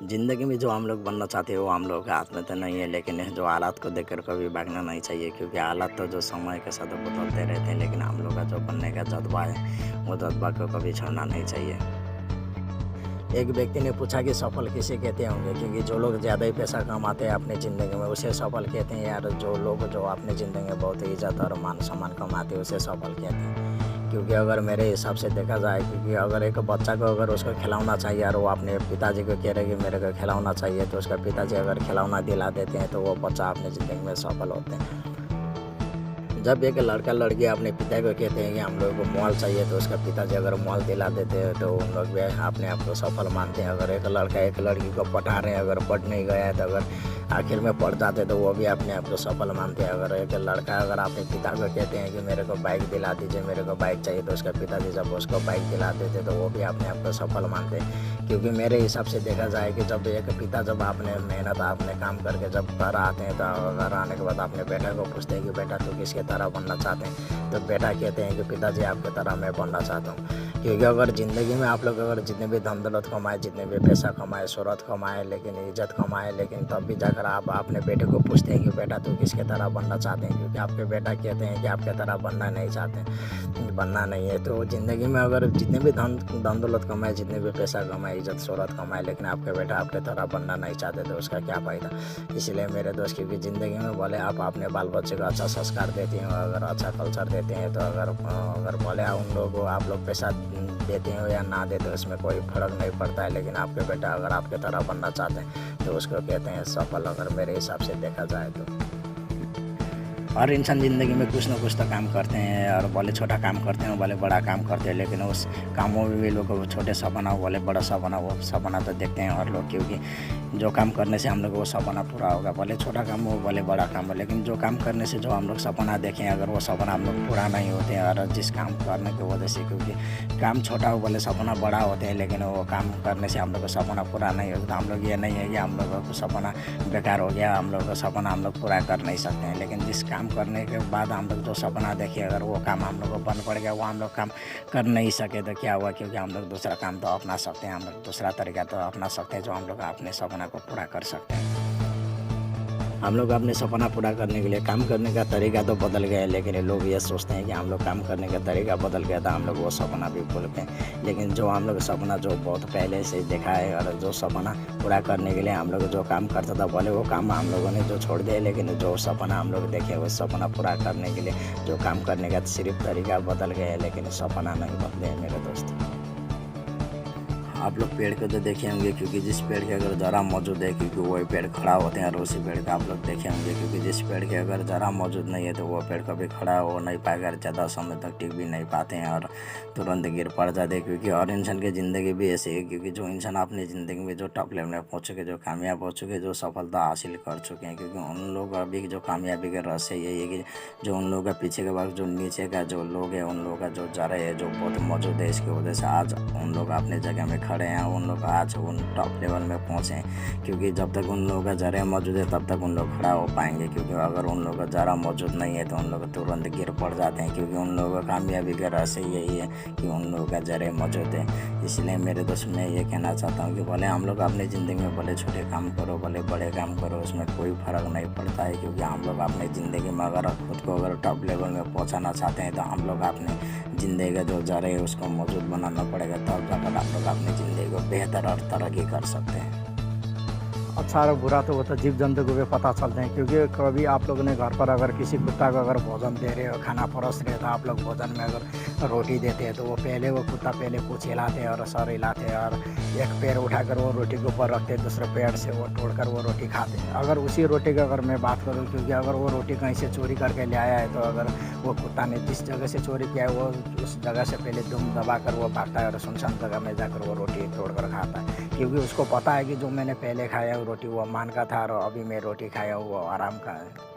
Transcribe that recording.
ज़िंदगी में जो हम लोग बनना चाहते हैं वो हम लोगों के हाथ में तो नहीं है, लेकिन जो हालात को देखकर कभी भागना नहीं चाहिए, क्योंकि हालात तो जो समय के साथ बदलते रहते हैं, लेकिन हम लोग का जो बनने का जज्बा है वो जज्बा को कभी छोड़ना नहीं चाहिए। एक व्यक्ति ने पूछा कि सफल किसे कहते होंगे, क्योंकि जो लोग ज़्यादा ही पैसा कमाते हैं अपनी ज़िंदगी में उसे सफल कहते हैं, यार जो लोग जो अपनी ज़िंदगी में बहुत ही इज़्ज़त और मान सम्मान कमाते हैं उसे सफल कहते हैं। क्योंकि अगर मेरे हिसाब से देखा जाए, क्योंकि अगर एक बच्चा को अगर उसको खिलौना चाहिए और वो अपने पिताजी को कह रहे कि मेरे को खिलौना चाहिए, तो उसका पिताजी अगर खिलौना दिला देते हैं तो वो बच्चा अपनी ज़िंदगी में सफल होते हैं। जब एक लड़का लड़की अपने पिता को कहते हैं कि हम लोग को मोबाइल चाहिए, तो उसका पिताजी अगर मोबाइल दिला देते हैं तो उन लोग भी अपने आप को सफल मानते हैं। अगर एक लड़का एक लड़की को पटा रहे हैं, अगर पढ़ नहीं गया है तो अगर आखिर में पढ़ जाते तो वो भी अपने आप को सफल मानते हैं। अगर एक लड़का अगर अपने पिता को कहते हैं कि मेरे को बाइक दिला दीजिए, मेरे को बाइक चाहिए, तो उसका पिताजी जब उसको बाइक दिला देते तो वो भी अपने आप को सफल मानते हैं। क्योंकि मेरे हिसाब से देखा जाए कि जब एक पिता जब आपने मेहनत आपने काम करके जब घर आते हैं, तो घर आने के बाद अपने बेटा को पूछते हैं कि बेटा तू किसके तरह बनना चाहते हैं, तो बेटा कहते हैं कि पिताजी आपके तरह मैं बनना चाहता हूँ। क्योंकि अगर ज़िंदगी में आप लोग अगर जितने भी धन दौलत कमाए, जितने भी पैसा कमाए, शोहरत कमाए, लेकिन इज़्ज़त कमाए, लेकिन तब भी जाकर आप अपने बेटे को पूछते हैं कि बेटा तू किसके तरह बनना चाहते हैं, क्योंकि आपके बेटा कहते हैं कि आपके तरह बनना नहीं चाहते, बनना नहीं है। तो ज़िंदगी में अगर जितने भी धन दौलत कमाए, जितने भी पैसा कमाए, इज़्ज़त शोहरत कमाए, लेकिन आपके बेटा आपके तरह बनना नहीं चाहते, तो उसका क्या फ़ायदा। इसलिए मेरे दोस्त, क्योंकि ज़िंदगी में भले आप अपने बाल बच्चे को अच्छा संस्कार देते हैं, अगर अच्छा कल्चर देते हैं, तो अगर भले उन लोगों को आप लोग पैसा देते हो या ना देते हो, उसमें कोई फ़र्क नहीं पड़ता है। लेकिन आपके बेटा अगर आपके तरह बनना चाहते हैं तो उसको कहते हैं सफल, अगर मेरे हिसाब से देखा जाए तो। हर इंसान ज़िंदगी में कुछ ना कुछ तो काम करते हैं, और भले छोटा काम करते हैं भले बड़ा काम करते हैं, लेकिन उस कामों में भी लोग छोटे सपना हो भले बड़ा सपना हो, सपना तो देखते हैं हर लोग। क्योंकि जो काम करने से हम लोग वो सपना पूरा होगा, भले छोटा काम हो भले बड़ा काम हो, लेकिन जो काम करने से जो हम लोग सपना देखें, अगर वो सपना हम लोग पूरा नहीं होते हैं, और जिस काम करने की वजह से, क्योंकि काम छोटा हो भले सपना बड़ा होते हैं, लेकिन वो काम करने से हम लोग का सपना पूरा नहीं होता। हम लोग ये नहीं है कि हम लोगों को सपना बेकार हो गया, हम लोग का सपना हम लोग पूरा कर नहीं सकते हैं। लेकिन जिस काम करने के बाद हम लोग जो सपना देखे, अगर वो काम हम लोग को बंद पड़ गया, वो हम लोग काम कर नहीं सके, तो क्या हुआ, क्योंकि हम लोग दूसरा काम तो अपना सकते हैं, हम लोग दूसरा तरीका तो अपना सकते हैं जो हम लोग अपने सपना को पूरा कर सकते हैं। हम लोग अपने सपना पूरा करने के लिए काम करने का तरीका तो बदल गया है, लेकिन लोग ये सोचते हैं कि हम लोग काम करने का तरीका बदल गया था, हम लोग वो सपना भी भूल गए। लेकिन जो हम लोग सपना जो बहुत पहले से देखा है, और जो सपना पूरा करने के लिए हम लोग जो काम करता था, भले वो काम हम लोगों ने जो छोड़ दिया, लेकिन जो सपना हम लोग देखे उस सपना पूरा करने के लिए जो काम करने का सिर्फ तरीका बदल गया है, लेकिन सपना नहीं बदले हैं मेरे दोस्त। आप लोग पेड़ को तो देखे होंगे, क्योंकि जिस पेड़ के अगर जरा मौजूद है, क्योंकि वही पेड़ खड़ा होते हैं, और उसी पेड़ का आप लोग देखे होंगे, क्योंकि जिस पेड़ के अगर जरा मौजूद नहीं है तो वो पेड़ कभी खड़ा हो नहीं पाएगा, ज़्यादा समय तक टिक भी नहीं पाते हैं और तुरंत गिर पड़ जाते हैं। क्योंकि हर इंसान की ज़िंदगी भी ऐसी है, क्योंकि जो इंसान अपनी ज़िंदगी में जो टॉप लेवल में पहुँच चुके, जो कामयाब हो चुके, जो सफलता हासिल कर चुके हैं, क्योंकि उन लोग अभी जो कामयाबी का रहस्य यही है कि जो उन लोगों का पीछे के बाद जो नीचे का जो लोग है, उन लोगों का जो जरा है जो बहुत मौजूद है, इसकी वजह से आज उन लोग अपने जगह में खड़े हैं, उन लोग आज उन टॉप लेवल में पहुँचे हैं। क्योंकि जब तक उन लोगों का जरा मौजूद है तब तक उन लोग खड़ा हो पाएंगे, क्योंकि अगर उन लोगों का जरा मौजूद नहीं है तो उन लोग तुरंत गिर पड़ जाते हैं। क्योंकि उन लोगों का कामयाबी का रहस्य यही है कि उन लोगों का जरा मौजूद है। इसलिए मेरे दोस्त मैं ये कहना चाहता हूँ कि भले हम लोग अपनी ज़िंदगी में भले छोटे काम करो भले बड़े काम करो, उसमें कोई फ़र्क नहीं पड़ता है। क्योंकि हम लोग अपनी ज़िंदगी में अगर खुद को अगर टॉप लेवल में पहुँचाना चाहते हैं तो हम लोग अपने ज़िंदगी का जो जरा है उसको मौजूद बनाना पड़ेगा, तब जाकर आप लोग अपनी ज़िंदगी को बेहतर और तरक्की कर सकते हैं। अच्छा और बुरा तो वो तो जीव जंतु को भी पता चलते हैं। क्योंकि कभी आप लोगों ने घर पर अगर किसी कुत्ता को अगर भोजन दे रहे हो, खाना परोस रहे तो आप लोग भोजन में अगर रोटी देते हैं तो वो कुत्ता पहले पूँछ हिलाते हैं और सर हिलाते हैं, और एक पैर उठाकर वो रोटी के ऊपर रखते हैं, दूसरे पैर से वो तोड़कर वो रोटी खाते हैं। अगर उसी रोटी की अगर मैं बात करूँ, क्योंकि अगर वो रोटी कहीं से चोरी करके ले आया है, तो अगर वो कुत्ता ने जिस जगह से चोरी किया है वो उस जगह से पहले दुम दबाकर वो भागता है और सुनसान जगह में जाकर वो रोटी तोड़कर खाता है। क्योंकि उसको पता है कि जो मैंने पहले खाया वो रोटी वो मान का था, और अभी मैं रोटी खाया वो आराम का है।